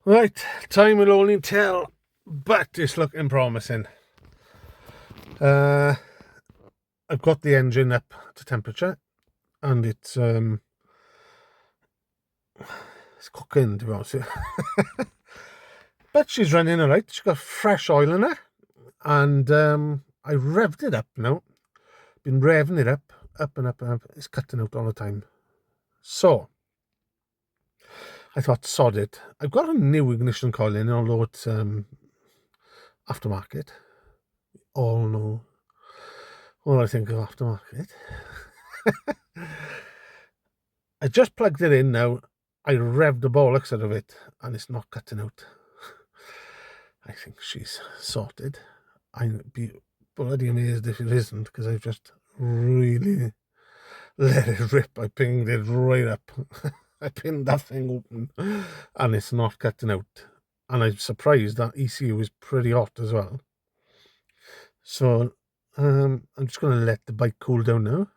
Right, time will only tell, but it's looking promising. I've got the engine up to temperature, and it's cooking, to be honest with you. But she's running all right. She's got fresh oil in her, and I revved it up now. Been revving it up and up and up. It's cutting out all the time. So I thought, sod it. I've got a new ignition coil in, although it's aftermarket. All know. All I think of aftermarket. I just plugged it in now. I revved the bollocks out of it, and it's not cutting out. I think she's sorted. I'd be bloody amazed if it isn't, because I've just really let it rip. I pinged it right up. I pinned that thing open, and it's not cutting out. And I'm surprised that ECU is pretty hot as well. So I'm just going to let the bike cool down now,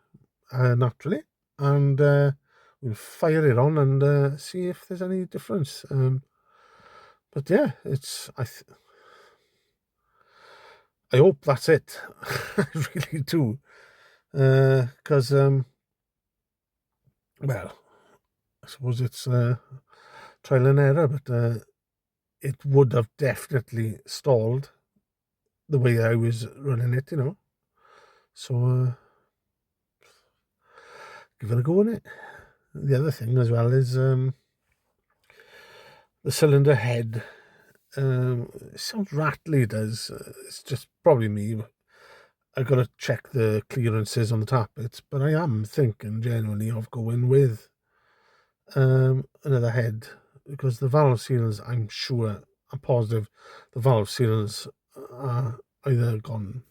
naturally, and we'll fire it on and see if there's any difference. But yeah, it's I hope that's it. I really do, because well, I suppose it's trial and error, but it would have definitely stalled the way I was running it, you know. So give it a go on it. The other thing as well is the cylinder head. It sounds rattly, it does. It's just probably me. I've got to check the clearances on the tappets, but I am thinking genuinely of going with another head, because the valve seals, I'm positive the valve seals are either gone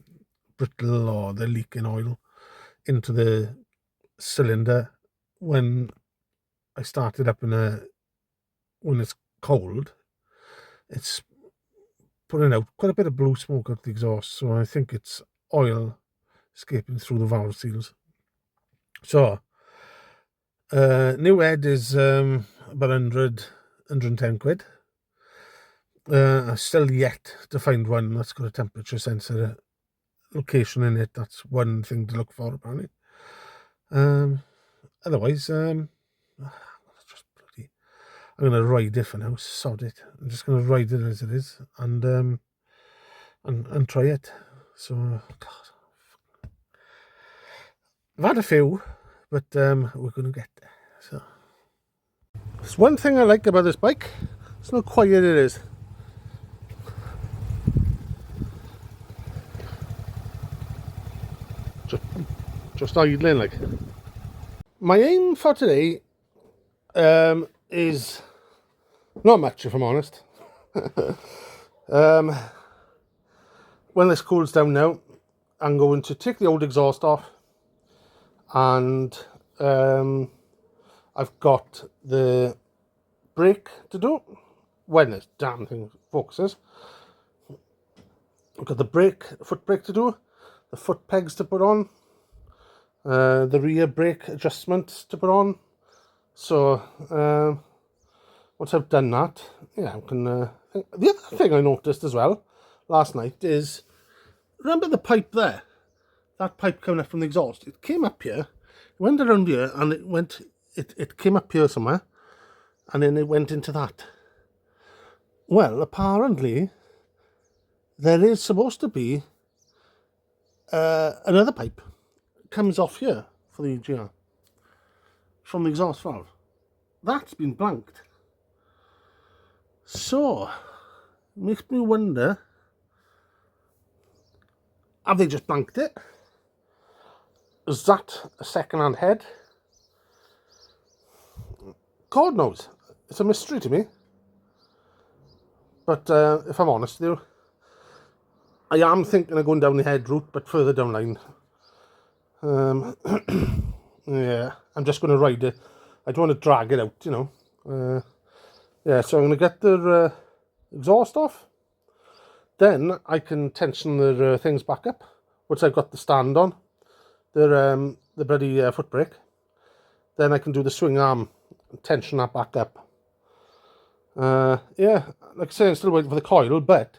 brittle or they're leaking oil into the cylinder when I start it up when it's cold. It's putting out quite a bit of blue smoke out the exhaust, so I think it's oil escaping through the valve seals. So new head is about 110 quid. Still yet to find one that's got a temperature sensor location in it. That's one thing to look for, apparently. Otherwise, I'm going to ride it for now. Sod it. I'm just going to ride it as it is and try it. So, God, I've had a few, but we're going to get there. So, there's one thing I like about this bike. It's how quiet it is. Just idling like. My aim for today is not much, if I'm honest. When this cools down now, I'm going to take the old exhaust off, and I've got the brake to do when this damn thing focuses. I've got the foot brake to do, the foot pegs to put on, the rear brake adjustments to put on. So once I've done that, yeah, I can. The other thing I noticed as well last night is, remember the pipe there? That pipe coming up from the exhaust. It came up here, it went around here, and it came up here somewhere, and then it went into that. Well, apparently there is supposed to be another pipe comes off here for the EGR from the exhaust valve. That's been blanked. So, makes me wonder, have they just blanked it? Is that a second-hand head? God knows. It's a mystery to me. But if I'm honest with you, I am thinking of going down the head route, but further down line. Yeah, I'm just going to ride it. I don't want to drag it out, you know. Yeah, so I'm going to get the exhaust off. Then I can tension the things back up, which I've got the stand on. The bloody foot brake. Then I can do the swing arm, tension that back up. Yeah, like I say, I'm still waiting for the coil, but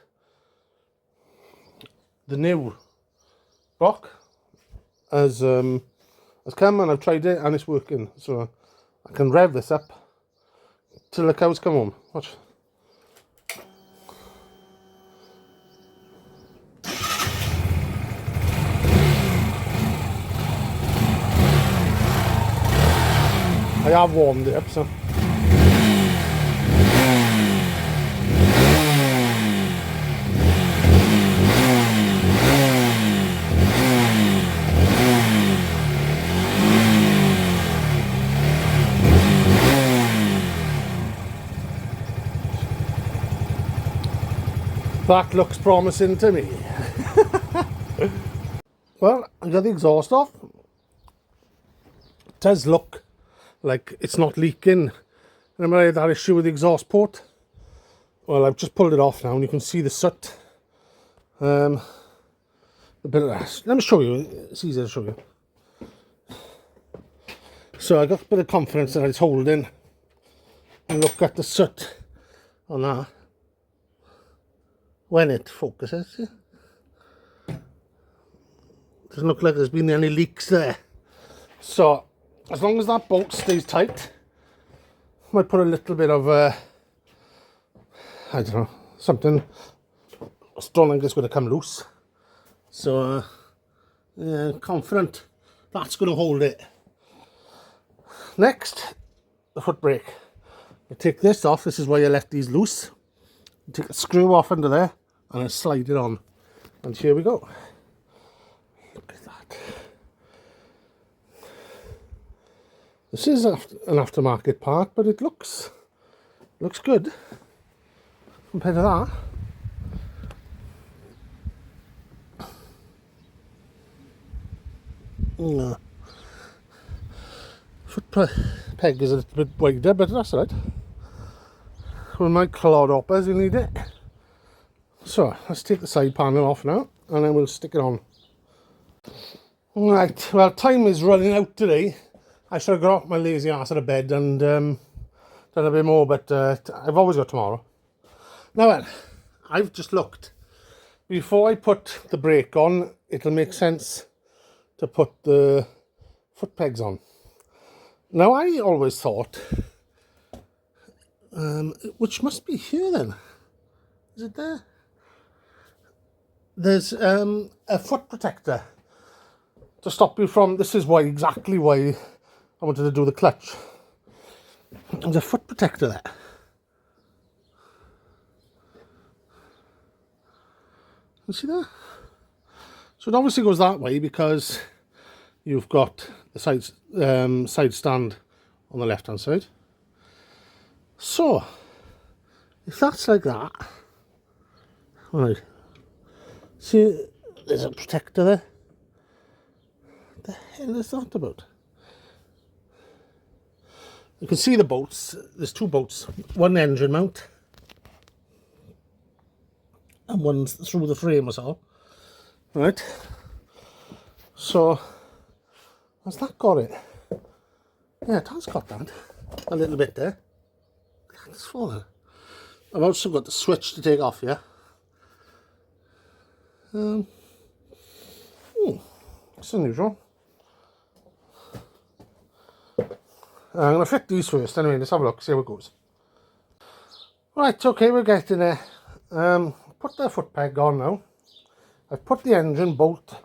the new block has come, and I've tried it and it's working. So I can rev this up till the cows come home. Watch. I have warmed it up, so. That looks promising to me. Well, I got the exhaust off. It does look like it's not leaking. Remember I had that issue with the exhaust port? Well, I've just pulled it off now and you can see the soot. A bit of that. Let me show you, it's easier to show you. So I got a bit of confidence that it's holding. And look at the soot on that. When it focuses, see? Doesn't look like there's been any leaks there. So, as long as that bolt stays tight, might put a little bit of, I don't know, something. I don't think it's going to come loose. So, yeah, confident that's going to hold it. Next, the foot brake. I take this off. This is why I left these loose. I take the screw off under there and I slide it on. And here we go. Look at that. This is an aftermarket part, but it looks good compared to that. No. Foot peg is a little bit wider, but that's right. With my clodhoppers, you need it. So let's take the side panel off now, and then we'll stick it on. Right, well, time is running out today. I should have got off my lazy ass out of bed and done a bit more, but I've always got tomorrow. Now then, I've just looked. Before I put the brake on, it'll make sense to put the foot pegs on. Now, I always thought, which must be here then. Is it there? There's a foot protector to stop you from, this is why, exactly why I wanted to do the clutch. There's a foot protector there. You see that? So it obviously goes that way because you've got the side stand on the left hand side. So if that's like that, right, see there's a protector there. What the hell is that about? You can see the bolts. There's two bolts, one engine mount and one's through the frame as well. Right, so has that got it? Yeah, it has got that a little bit there. It's fallen. I've also got the switch to take off here. It's unusual. I'm going to fit these first anyway. Let's have a look, see how it goes. Right, okay, we're getting there. Put the foot peg on now. I've put the engine bolt,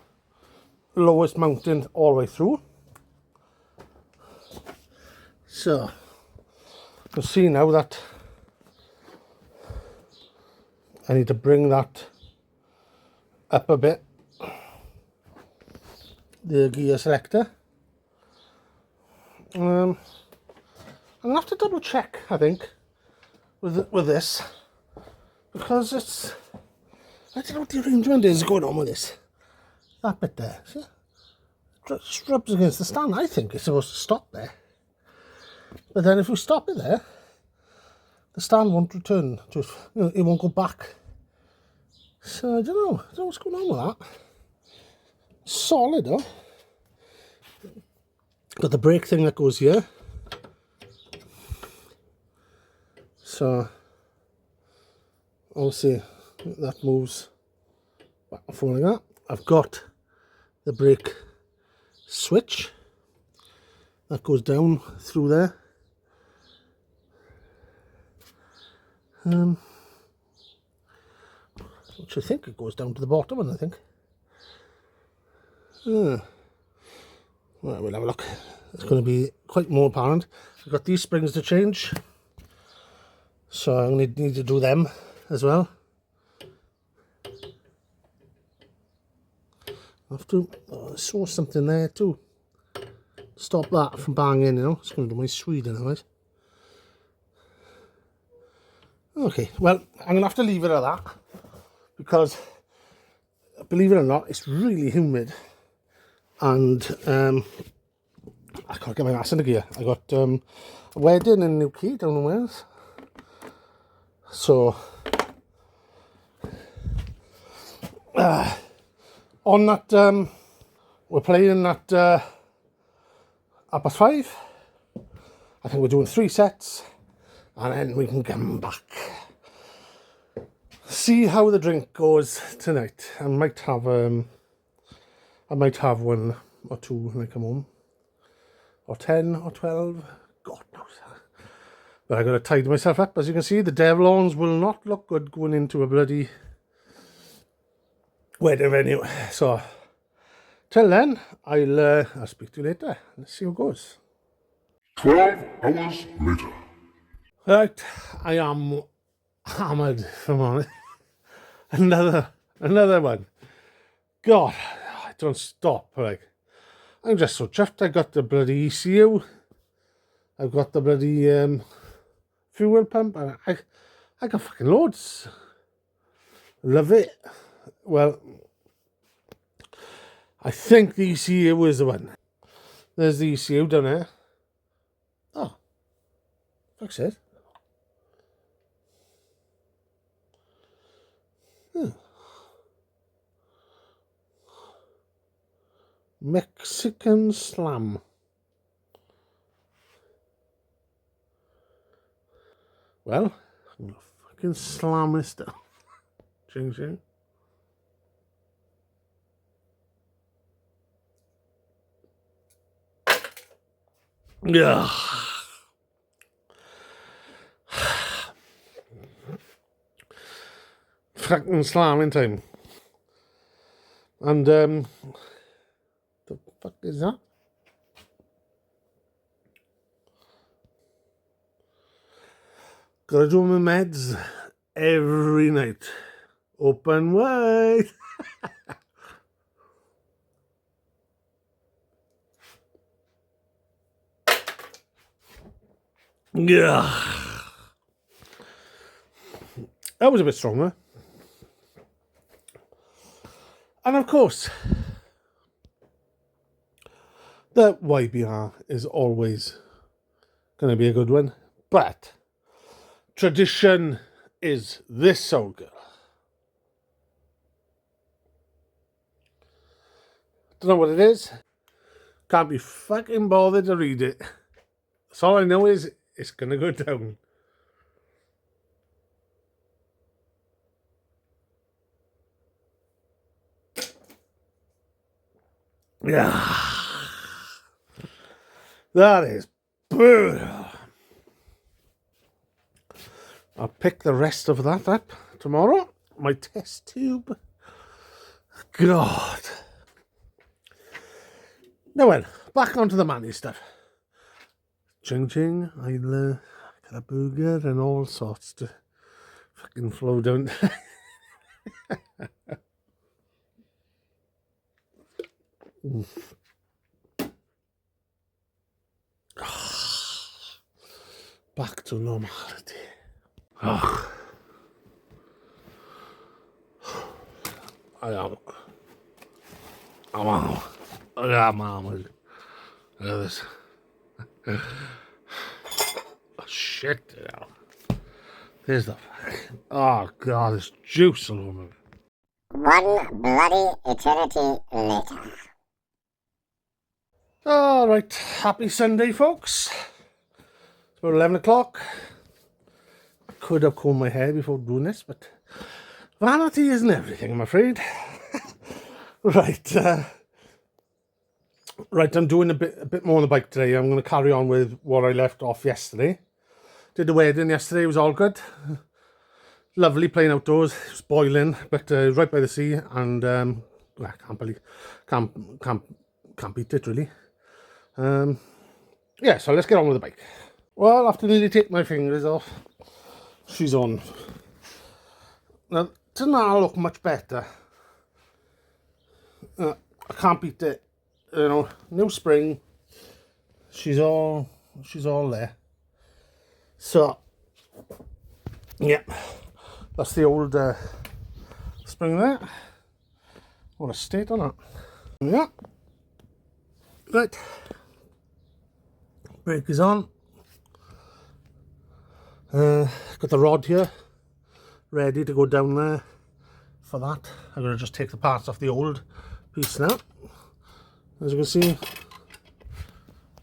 lowest mounting, all the way through. So, you'll see now that I need to bring that up a bit. The gear selector. I'm gonna have to double check, I think, with this, because it's, I don't know what the arrangement is going on with this. That bit there, see? It just rubs against the stand. I think it's supposed to stop there. But then if we stop it there, the stand won't return to, it won't go back. So I don't know what's going on with that. Solid though. Got the brake thing that goes here. So obviously that moves back and forth like that. I've got the brake switch that goes down through there. Which I think it goes down to the bottom, and I think. Right, we'll have a look. It's going to be quite more apparent. I've got these springs to change, so I'm going to need to do them as well. I have to saw something there too. Stop that from banging, you know. It's going to do my Sweden, alright. Okay, well, I'm going to have to leave it at that, because, believe it or not, it's really humid, and I can't get my ass in the gear. I got a wedding in Newquay down in Wales, so on that, we're playing at 5:30. I think we're doing 3 sets, and then we can come back. See how the drink goes tonight. I might have one or two when I come home, or 10 or 12. God knows. But I got to tidy myself up. As you can see, the Devlons will not look good going into a bloody wedding venue. So till then, I'll speak to you later. Let's see how it goes. 12 hours later. Right, I am hammered, if I'm honest. Another one. God, I don't stop. Like, I'm just so chuffed. I got the bloody ECU. I've got the bloody fuel pump, and I got fucking loads. Love it. Well, I think the ECU is the one. There's the ECU down there. Oh, fuck's it. Mexican Slam. Well, I'm gonna fucking slam this down. Ching ching. Yeah. Fucking slamming time. And the fuck is that? Gotta do my meds every night. Open wide. Yeah. That was a bit stronger. And of course, the YBR is always going to be a good one. But tradition is this old girl. Don't know what it is. Can't be fucking bothered to read it. So all I know is it's going to go down. Yeah. That is brutal. I'll pick the rest of that up tomorrow. My test tube. God. Now then, back onto the money stuff. Ching ching, I'll get a burger and all sorts to fucking flow down. Back to normality. Oh. I'm hammered. Look at this. Oh, shit. There's the... Oh, God, there's juice all over me. One bloody eternity later. All right, happy Sunday, folks. It's about 11 o'clock. I could have combed my hair before doing this, but Vanity isn't everything, I'm afraid. Right, right. I'm doing a bit more on the bike today. I'm going to carry on with what I left off yesterday. Did the wedding yesterday. It was all good. Lovely playing outdoors. It was boiling, but right by the sea, and well, can't beat it really. Yeah, so let's get on with the bike. Well, after nearly take my fingers off, she's on. Now, doesn't that look much better? I can't beat it. You know, new spring. She's all there. So, yeah, that's the old spring there. What a state on it. Yeah. Right. Brake is on. Got the rod here, ready to go down there for that. I'm going to just take the parts off the old piece now. As you can see,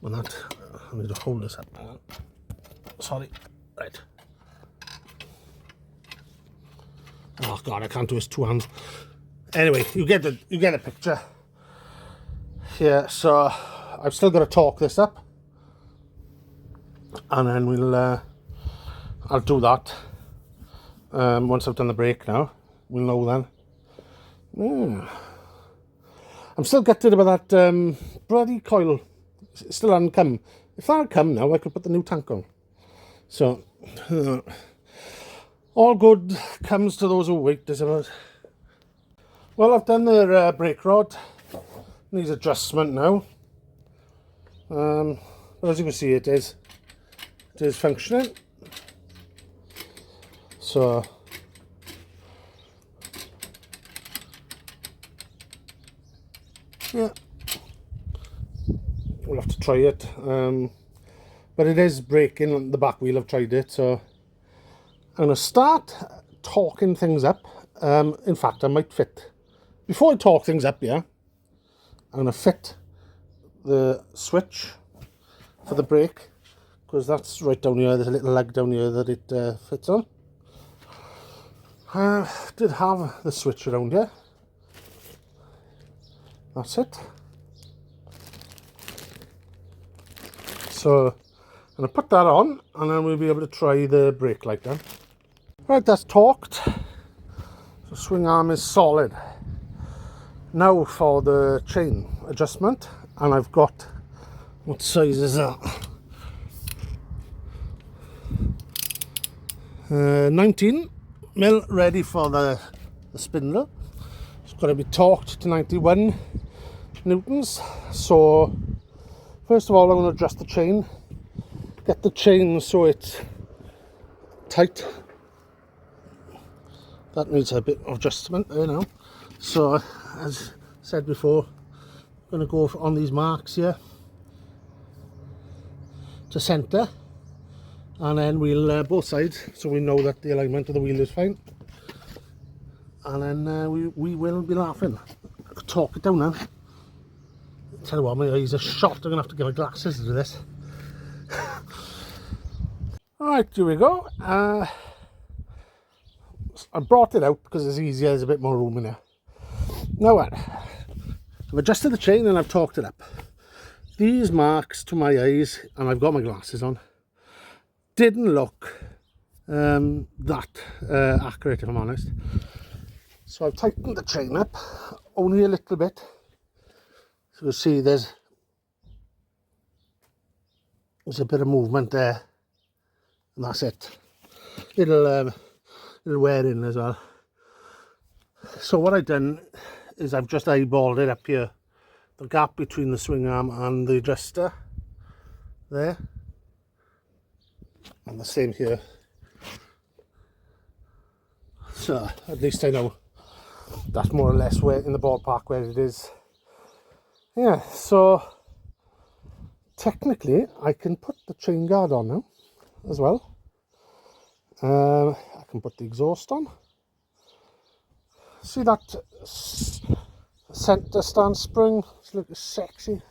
when that, I need to hold this up. Sorry. Right. Oh God, I can't do this two hands. Anyway, you get the picture. Yeah, so I've still got to torque this up, and then we'll I'll do that once I've done the brake. Now we'll know then. Yeah. I'm still gutted about that bloody coil. It still hasn't come. If that had come now, I could put the new tank on. So all good comes to those who wait, I suppose. Well, I've done the brake rod. Needs adjustment now. But as you can see, it is functioning. So yeah, we'll have to try it. But it is braking on the back wheel. I've tried it, so I'm gonna start torquing things up. In fact, I might fit before I torque things up. Yeah, I'm gonna fit the switch for the brake, because that's right down here. There's a little leg down here that it fits on. Did have the switch around here. That's it. So I'm going to put that on, and then we'll be able to try the brake light then. Right, that's torqued. The swing arm is solid. Now for the chain adjustment, and I've got, what size is that? 19 mil ready for the spindle. It's got to be torqued to 91 newtons. So first of all, I'm going to adjust the chain, get the chain so it's tight. That needs a bit of adjustment there now. So as said before, I'm going to go on these marks here to centre, and then we'll both sides, so we know that the alignment of the wheel is fine, and then we will be laughing. I could torque it down now. Tell you what, my eyes are shot. I'm gonna have to get my glasses to do this. Alright, here we go. I brought it out because it's easier, there's a bit more room in there. Now what? I've adjusted the chain and I've torqued it up. These marks to my eyes, and I've got my glasses on, didn't look that accurate, if I'm honest. So I've tightened the chain up only a little bit. So you'll see there's a bit of movement there, and that's it. It'll wear in as well. So what I've done is I've just eyeballed it up here, the gap between the swing arm and the adjuster there, and the same here. So at least I know that's more or less where in the ballpark where it is. Yeah, so technically I can put the chain guard on now as well. I can put the exhaust on. See that centre stand spring? It's looking sexy.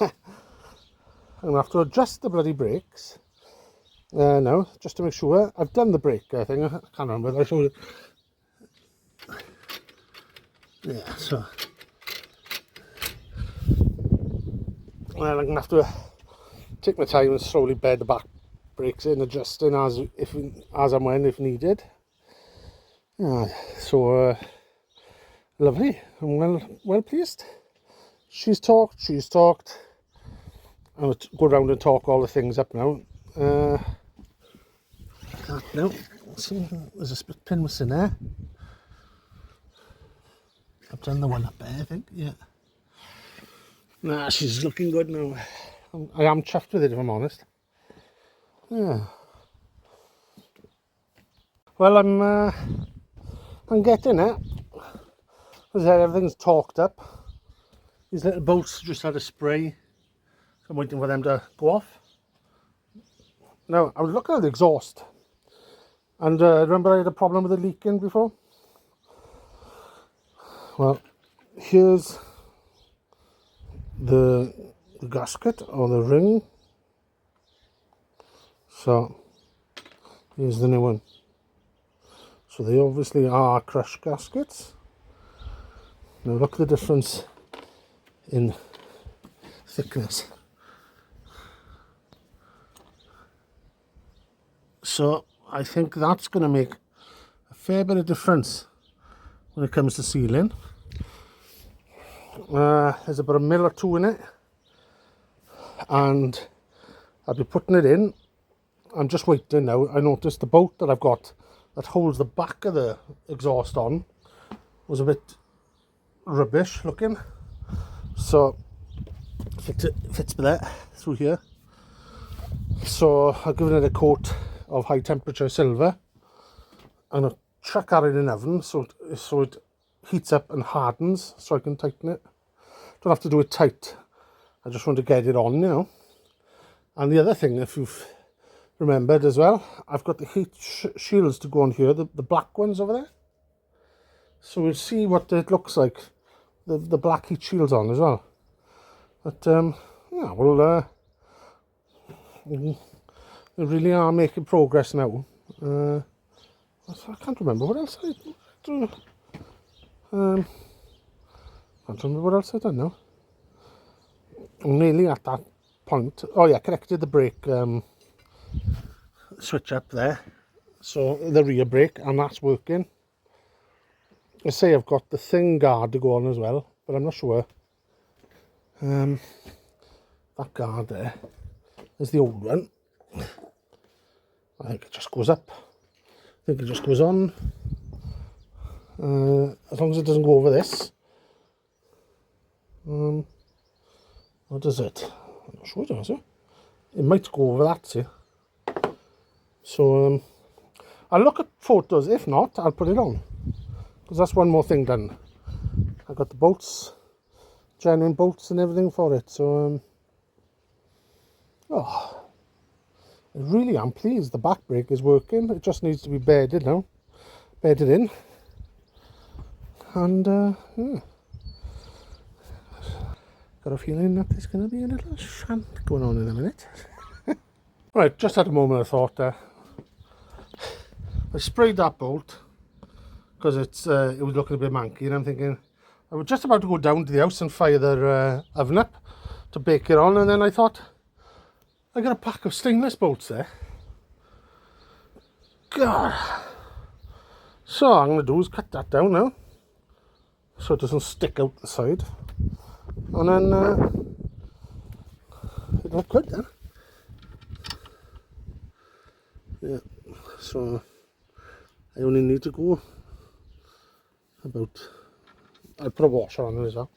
I'm going to have to adjust the bloody brakes now, just to make sure. I've done the brake, I think. I can't remember whether I showed it. Yeah, so well, I'm gonna have to take my time and slowly bed the back brakes in, adjusting as and when if needed. Yeah, so lovely. I'm well pleased. She's talked. I'm gonna go around and talk all the things up now. Now, see, there's a split pin missing there. I've done the one up there, I think. Yeah. Nah, she's looking good now. I am chuffed with it, if I'm honest. Yeah. Well, I'm getting it. As I said, everything's torqued up. These little bolts just had a spray. So I'm waiting for them to go off. Now, I was looking at the exhaust. And remember I had a problem with the leaking before? Well, here's the gasket or the ring. So, here's the new one. So they obviously are crush gaskets. Now look at the difference in thickness. So I think that's going to make a fair bit of difference when it comes to sealing. There's about a mil or two in it, and I'll be putting it in. I'm just waiting now. I noticed the bolt that I've got that holds the back of the exhaust on was a bit rubbish looking, so fits there through here. So I've given it a coat of high temperature silver and I'll chuck that in an oven so it heats up and hardens so I can tighten it. Don't have to do it tight, I just want to get it on, you know. And the other thing, if you've remembered as well, I've got the heat shields to go on here, the black ones over there. So we'll see what it looks like, the black heat shields on as well. But yeah, well, we really are making progress now. I can't remember what else I do. Can't remember what else I done now. I'm nearly at that point. Oh yeah, connected the brake switch up there. So the rear brake, and that's working. I say I've got the thing guard to go on as well, but I'm not sure. That guard there is the old one. I think it just goes up. I think it just goes on. As long as it doesn't go over this. What does it? I'm not sure it does. It might go over that, see. So I'll look at photos. If not, I'll put it on. Because that's one more thing done. I got the bolts, genuine bolts and everything for it. So oh, I really am pleased. The back brake is working. It just needs to be bedded now. Bedded in. And yeah. Got a feeling that there's going to be a little shunt going on in a minute. Right, just had a moment of thought there. I sprayed that bolt because it was looking a bit manky, and I'm thinking I was just about to go down to the house and fire the oven up to bake it on, and then I thought I got a pack of stainless bolts there. God. So what I'm going to do is cut that down now so it doesn't stick out the side, and then it'll look good then. Yeah, so I only need to go about, I'll put a washer on it as well.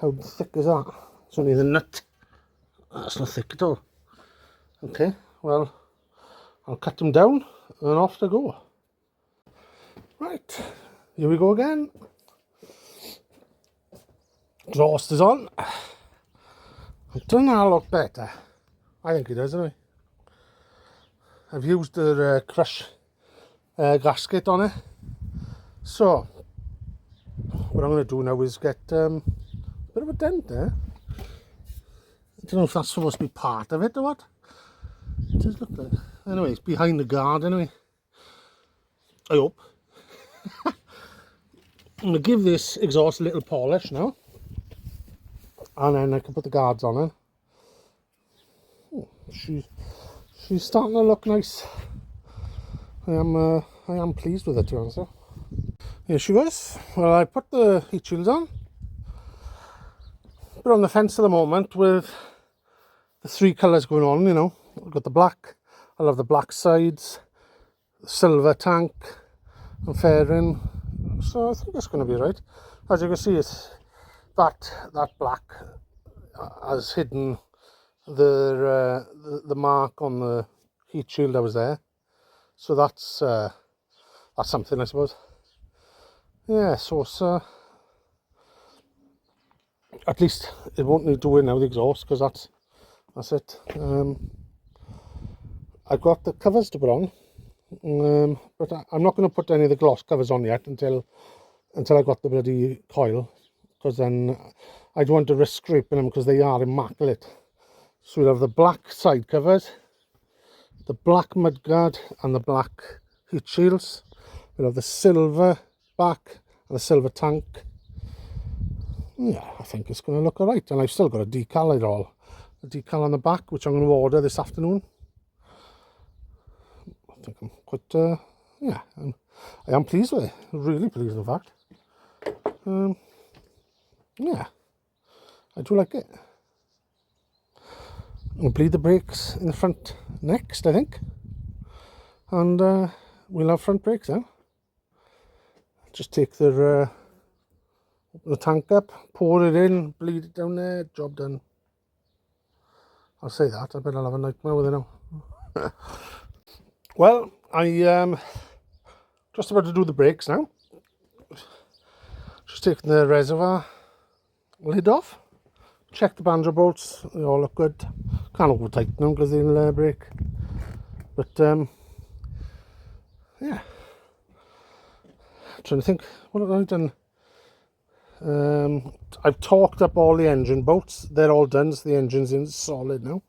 How thick is that? It's only the nut. That's not thick at all. Okay, well, I'll cut them down and off they go. Right, here we go again. Exhaust is on. Doesn't that look better? I think it does, anyway. I've used the crush gasket on it. So, what I'm going to do now is get a bit of a dent there. I don't know if that's supposed to be part of it or what. It does look like. Anyway, it's behind the guard anyway. I hope. I'm going to give this exhaust a little polish now, and then I can put the guards on it. Oh, she's starting to look nice. I am pleased with it, to be honest. Here she goes. Well, I put the heat shields on. But on the fence at the moment with the three colours going on, you know. I've got the black. I love the black sides, the silver tank and fairing. So I think it's going to be right. As you can see, it's that black has hidden the mark on the heat shield that was there. So that's something, I suppose. Yeah, so it's, at least it won't need doing now, the exhaust, because that's it. I've got the covers to put on, but I'm not going to put any of the gloss covers on yet until I got the bloody coil, because then I don't want to risk scraping them because they are immaculate. So we'll have the black side covers, the black mudguard and the black heat shields. We'll have the silver back and the silver tank. Yeah, I think it's going to look alright. And I've still got a decal it all. A decal on the back, which I'm going to order this afternoon. I think I'm quite, yeah, I am pleased with it. Really pleased, in fact. Yeah, I do like it. I'll bleed the brakes in the front next, I think. And we'll have front brakes then. Just take the tank up, pour it in, bleed it down there, job done. I'll say that, I bet I'll have a nightmare with it now. Well, I just about to do the brakes now. Just taking the reservoir lid off. Check the banjo bolts, they all look good. Can't over tighten them because they'll break. But yeah. I'm trying to think, what have I done? I've torqued up all the engine bolts. They're all done, so the engine's in solid now.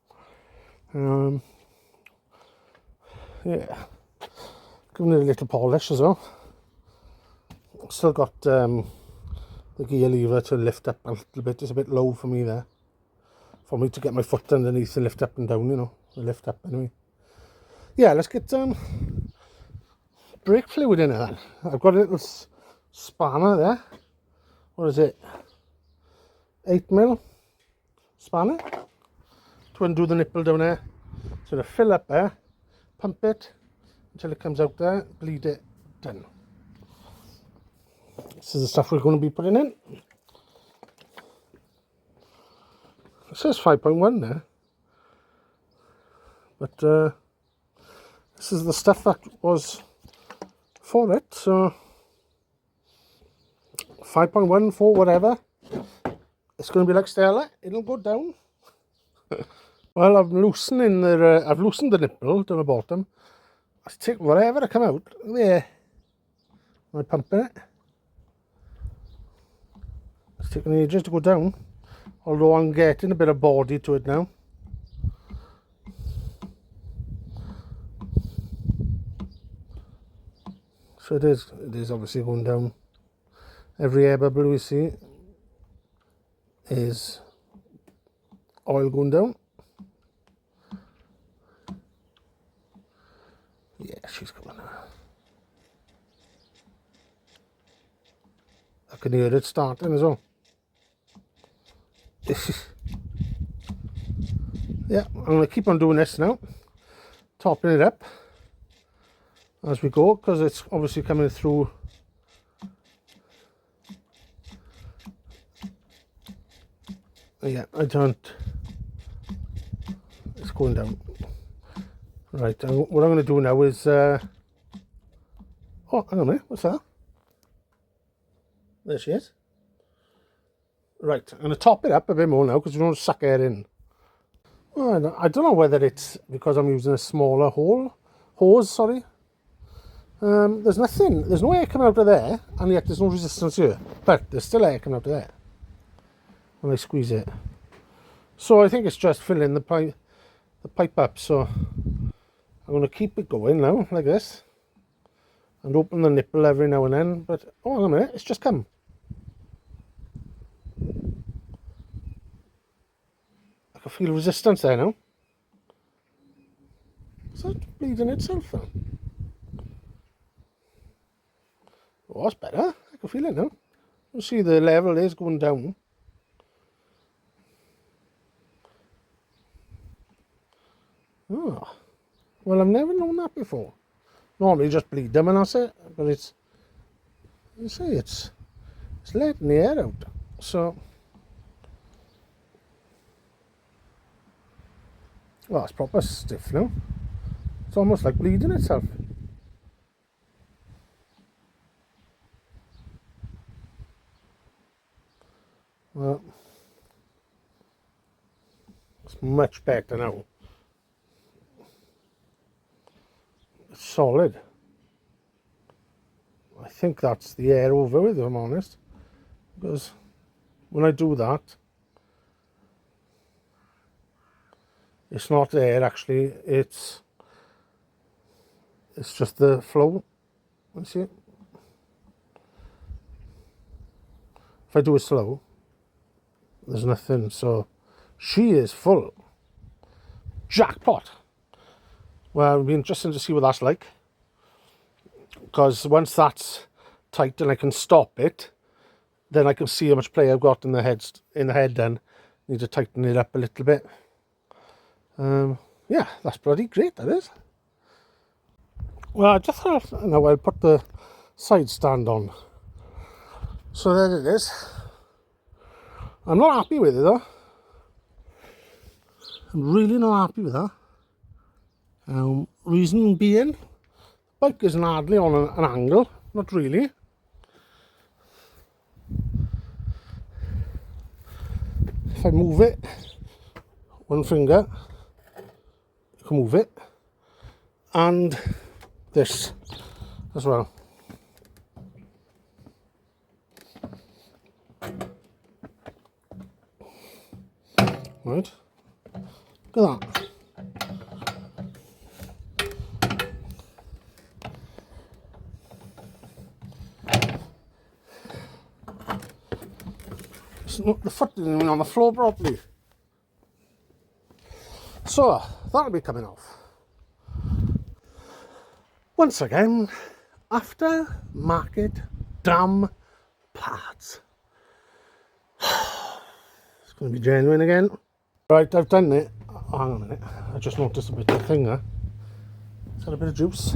Yeah, giving it a little polish as well. Still got the gear lever to lift up a little bit. It's a bit low for me there. For me to get my foot underneath and lift up and down, you know. Lift up anyway. Yeah, let's get brake fluid in it then. I've got a little spanner there. What is it? 8mm spanner to undo the nipple down there. So to fill up there, pump it until it comes out there, bleed it, done. This is the stuff we're going to be putting in. It says 5.1 there, but this is the stuff that was for it, so 5.1 for whatever. It's going to be like Stella, it'll go down. Well, I've loosened the nipple down the bottom. I take whatever I come out there. I'm pumping it. It's taking ages to go down, although I'm getting a bit of body to it now. So it is obviously going down. Every air bubble we see is oil going down. Yeah, she's coming now. I can hear it starting as well. Yeah, I'm going to keep on doing this now. Topping it up as we go, because it's obviously coming through. Yeah, it's going down. Right, and what I'm going to do now is, oh, hang on a minute, what's that? There she is. Right, I'm going to top it up a bit more now because we don't suck air in. Well, I don't know whether it's because I'm using a smaller hose, sorry. There's no air coming out of there, and yet there's no resistance here. But there's still air coming out of there when I squeeze it. So I think it's just filling the pipe up, so I'm going to keep it going now, like this. and open the nipple every now and then, but oh, hang on a minute, it's just come. I can feel resistance there now. Is that bleeding itself then? Oh, that's better. I can feel it now. You see the level is going down. Oh, well, I've never known that before. Normally just bleed them and that's it, but it's, you see, it's letting the air out. So, well, it's proper stiff now. It's almost like bleeding itself. Well, it's much better now. It's solid. I think that's the air over with, if I'm honest, because when I do that, it's not air actually, it's just the flow. You see it? If I do it slow, there's nothing. So she is full. Jackpot. Well, it'll be interesting to see what that's like, because once that's tight and I can stop it, then I can see how much play I've got in the head. Then need to tighten it up a little bit. Yeah, that's bloody great, that is. Well, I just thought, now I'll put the side stand on. So there it is. I'm not happy with it though. I'm really not happy with that. Reason being, the bike isn't hardly on an angle, not really. If I move it, one finger, you can move it, and this as well. Right, look at that. The foot isn't even on the floor properly. So that'll be coming off. Once again, after market damn parts. It's going to be genuine again. Right, I've done it. Oh, hang on a minute. I just noticed a bit of thing there. It's got a bit of juice.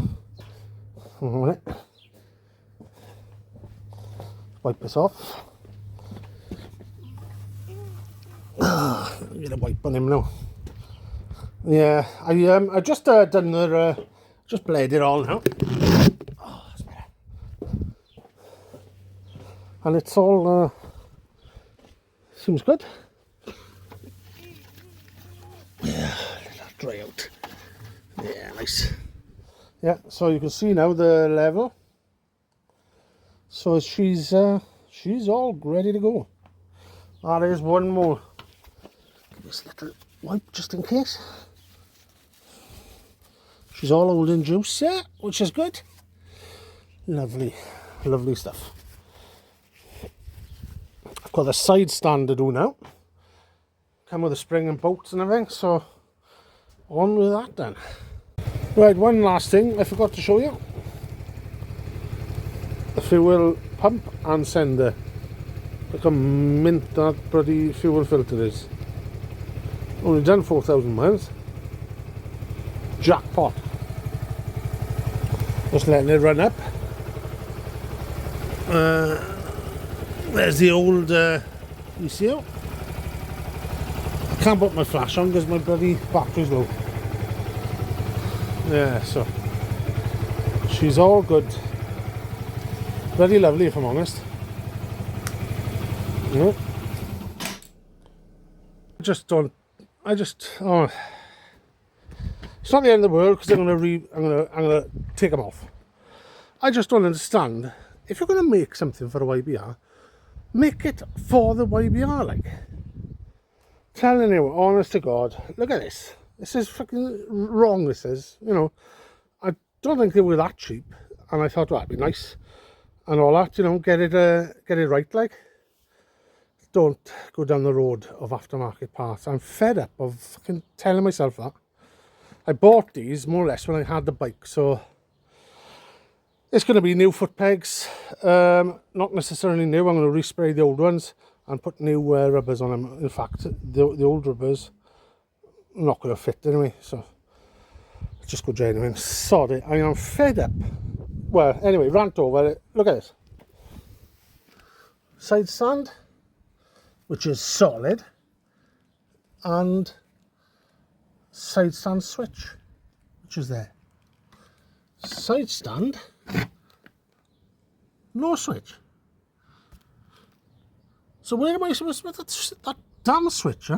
Hang on a minute. Wipe this off. Get a wipe on him now. Yeah, I just done the just blade it all now. Oh, that's better. And it's all seems good. Yeah, let that dry out. Yeah, nice. Yeah, so you can see now the level. So she's all ready to go. There's one more. This little wipe just in case. She's all holding juice, yeah, which is good. Lovely, lovely stuff. I've got the side stand to do now. Come with a spring and bolts and everything, so on with that then. Right, one last thing I forgot to show you. The fuel pump and sender. Look how mint that bloody fuel filter is. Only done 4,000 miles. Jackpot. Just letting it run up. There's the old ECU. I can't put my flash on because my bloody battery's low. Yeah, so she's all good. Very lovely, if I'm honest. You know? Oh, it's not the end of the world because I'm gonna take them off. I just don't understand. If you're gonna make something for a YBR, make it for the YBR, like. Telling you, honest to God, look at this. This is fucking wrong. This is, you know, I don't think they were that cheap. and I thought, well, that'd be nice and all that, you know, get it right, like. Don't go down the road of aftermarket parts. I'm fed up of fucking telling myself that. I bought these more or less when I had the bike, so it's going to be new foot pegs. Not necessarily new. I'm going to respray the old ones and put new rubbers on them. In fact, the old rubbers are not going to fit anyway, so just go genuine. Sod it. I am fed up. Well, anyway, rant over. Look at this. Side stand, which is solid, and side stand switch, which is there. Side stand, no switch. So where am I supposed to put that damn switch, huh?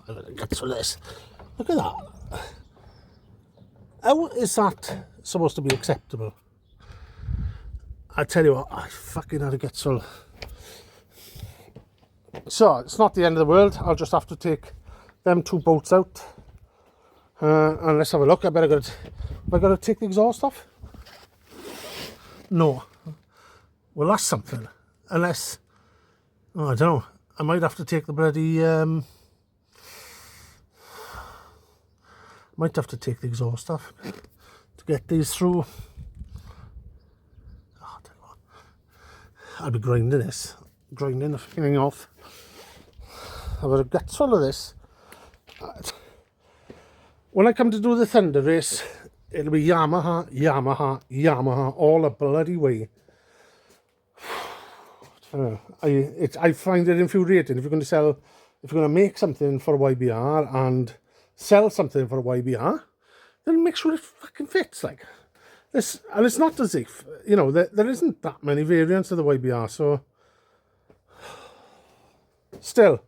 I'm gonna get through this. Look at that. How is that supposed to be acceptable? I tell you what, I fucking had to get so. So it's not the end of the world. I'll just have to take them two bolts out. And let's have a look. Have I got to take the exhaust off? No. Well, that's something. Unless, oh, I don't know. I might have to take the bloody. Might have to take the exhaust off to get these through. Oh, I tell you what. I'll be grinding the thing off. I've got a gut full of this. When I come to do the Thunder race, it'll be Yamaha, Yamaha, Yamaha all the bloody way. I find it infuriating. If you're going to make something for a YBR and sell something for a YBR, then make sure it fucking fits. Like this, and it's not as if, you know, there isn't that many variants of the YBR. So, still,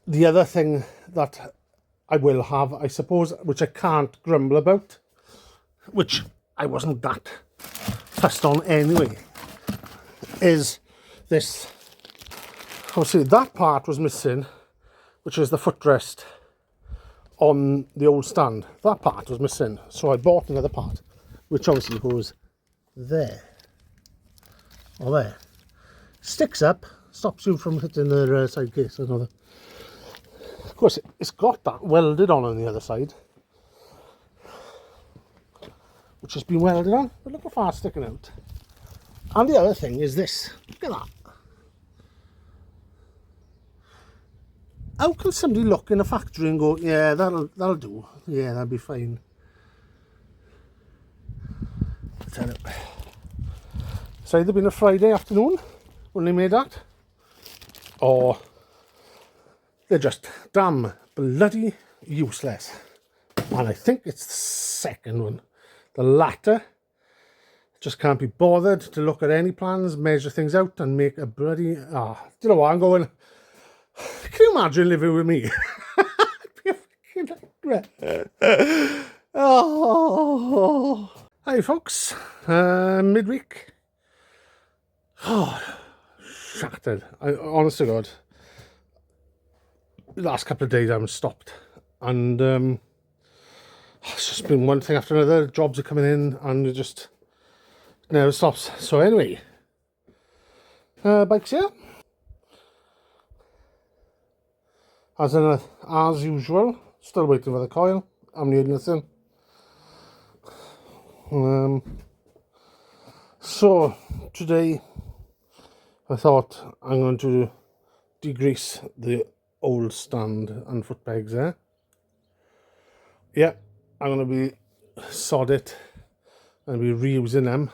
the other thing that I will have, I suppose, which I can't grumble about, which I wasn't that fussed on anyway, is this. Obviously, that part was missing, which is the footrest on the old stand. That part was missing, so I bought another part, which obviously goes there, or there. Sticks up, stops you from hitting the side case. Another. Of course, it's got that welded on the other side, which has been welded on, but look how far it's sticking out. And the other thing is this. Look at that. How can somebody look in a factory and go, yeah, that'll do. Yeah, that'll be fine. It's either been a Friday afternoon when they made that, or they're just damn bloody useless. And I think it's the second one. The latter. Just can't be bothered to look at any plans, measure things out, and make a bloody... do you know what? I'm going... Can you imagine living with me? I'd be a fucking nightmare. Oh. Hi, folks. Midweek. Oh, shattered. Honest to God. The last couple of days I haven't stopped. And it's just been one thing after another. Jobs are coming in and it just never stops. So anyway, bikes here. As usual, still waiting for the coil. I haven't heard nothing. So today I thought I'm going to degrease the old stand and foot pegs there. Yeah, I'm going to be sod it and be reusing them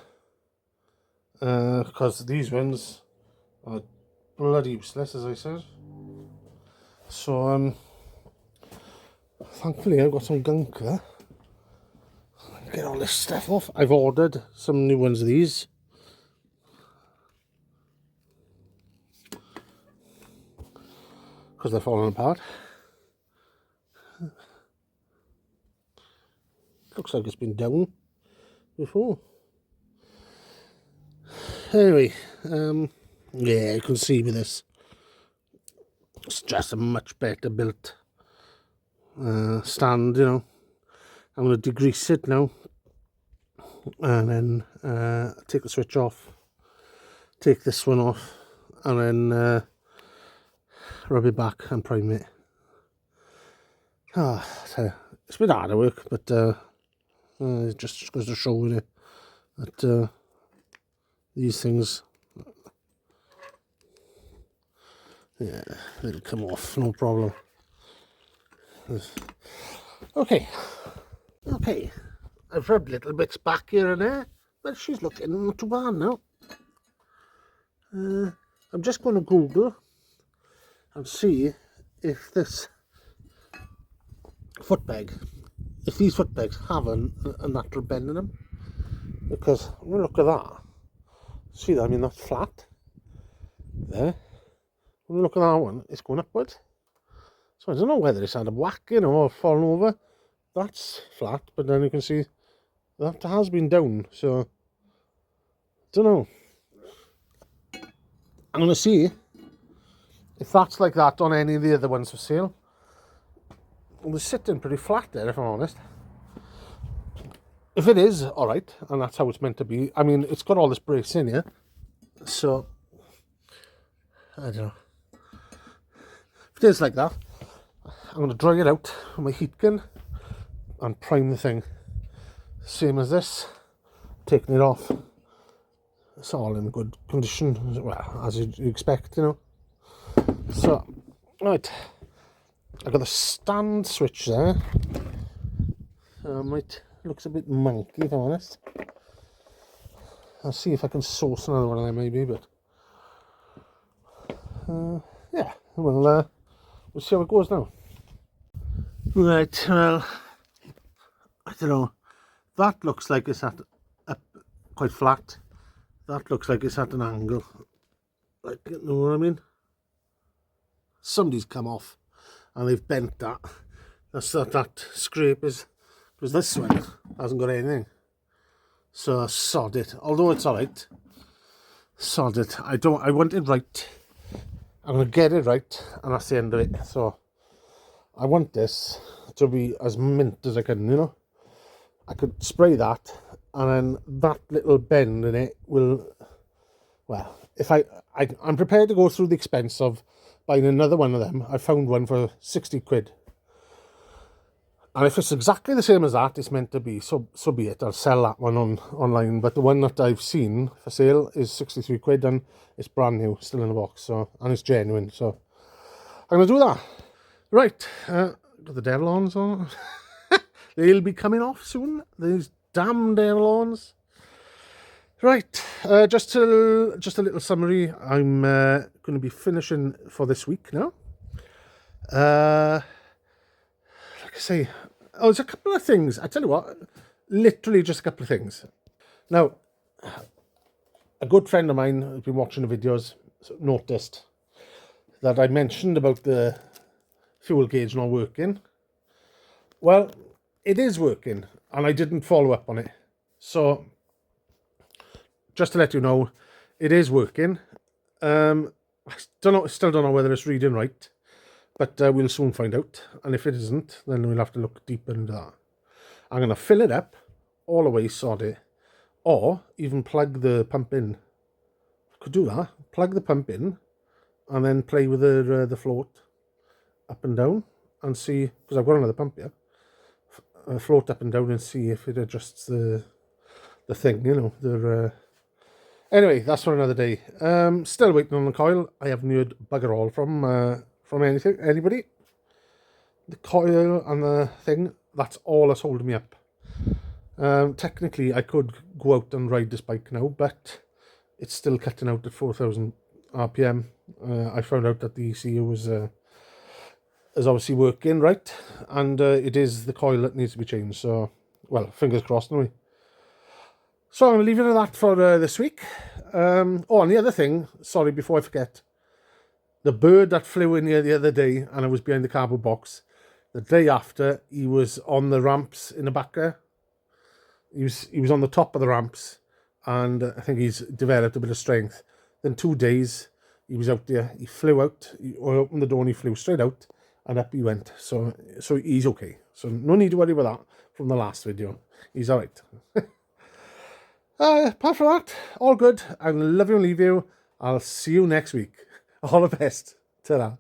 because these ones are bloody useless, as I said. So thankfully I've got some gunk there. Get all this stuff off. I've ordered some new ones of these. Because they're falling apart. Looks like it's been down before. Anyway, yeah, you can see with this. It's just a much better built stand, you know. I'm going to degrease it now, and then take the switch off, take this one off, and then rub it back and prime it. It's a bit harder work, but it just goes to show you that these things, yeah, they'll come off, no problem. Okay, I've rubbed little bits back here and there, but she's looking not too bad now. I'm just going to Google and see if this if these foot pegs have a natural bend in them, because when you look at that, see that, I mean, that's flat there. When you look at that one, it's going upwards, so I don't know whether it's had a whacking or fallen over. That's flat, but then you can see that has been down, so I don't know. I'm going to see if that's like that on any of the other ones for sale. They're sitting pretty flat there, if I'm honest. If it is, alright, and that's how it's meant to be. I mean, it's got all this brace in here, so I don't know. If it is like that, I'm going to dry it out with my heat gun and prime the thing. Same as this, taking it off. It's all in good condition, well, as you'd expect, you know. So, right, I've got the stand switch there. Looks a bit manky, if I'm honest. I'll see if I can source another one of them maybe, but yeah, we'll see how it goes now. Right, well, I don't know. That looks like it's at quite flat. That looks like it's at an angle. Like, you know what I mean? Somebody's come off and they've bent that. That's that scrape is, because this one hasn't got anything. So sod it. Although it's alright. Sod it. I want it right. I'm gonna get it right, and that's the end of it. So I want this to be as mint as I can, you know. I could spray that, and then that little bend in it will, well, if I'm prepared to go through the expense of buying another one of them. I found one for 60 quid. And if it's exactly the same as that, it's meant to be, so be it. I'll sell that one online. But the one that I've seen for sale is 63 quid, and it's brand new, still in the box, so, and it's genuine. So I'm going to do that. Right, got the Devlons on. They'll be coming off soon, these damn Devlons. Right, just a little summary. I'm going to be finishing for this week now. Like I say, there's a couple of things. I tell you what, literally just a couple of things. Now, a good friend of mine who's been watching the videos noticed that I mentioned about the fuel gauge not working. Well, it is working, and I didn't follow up on it. So, just to let you know, it is working. I still don't know whether it's reading right, but we'll soon find out. And if it isn't, then we'll have to look deeper into that. I'm going to fill it up all the way, sod it, or even plug the pump in. Could do that. Plug the pump in, and then play with the float up and down, and see, because I've got another pump here. Float up and down and see if it adjusts the thing, you know. Anyway, that's for another day. Still waiting on the coil. I haven't heard bugger all from anybody. The coil and the thing, that's all that's holding me up. Technically, I could go out and ride this bike now, but it's still cutting out at 4,000 RPM. I found out that the ECU is obviously working right, and it is the coil that needs to be changed. So, well, fingers crossed anyway. So I'm going to leave it at that for this week. And the other thing, sorry, before I forget, the bird that flew in here the other day, and I was behind the cardboard box, the day after, he was on the ramps in the back there. He was on the top of the ramps, and I think he's developed a bit of strength. Then 2 days, he was out there. He flew out, he opened the door and he flew straight out, and up he went. So he's okay. So no need to worry about that from the last video. He's all right. Apart from that, all good. I love you and leave you. I'll see you next week. All the best. Ta-ra.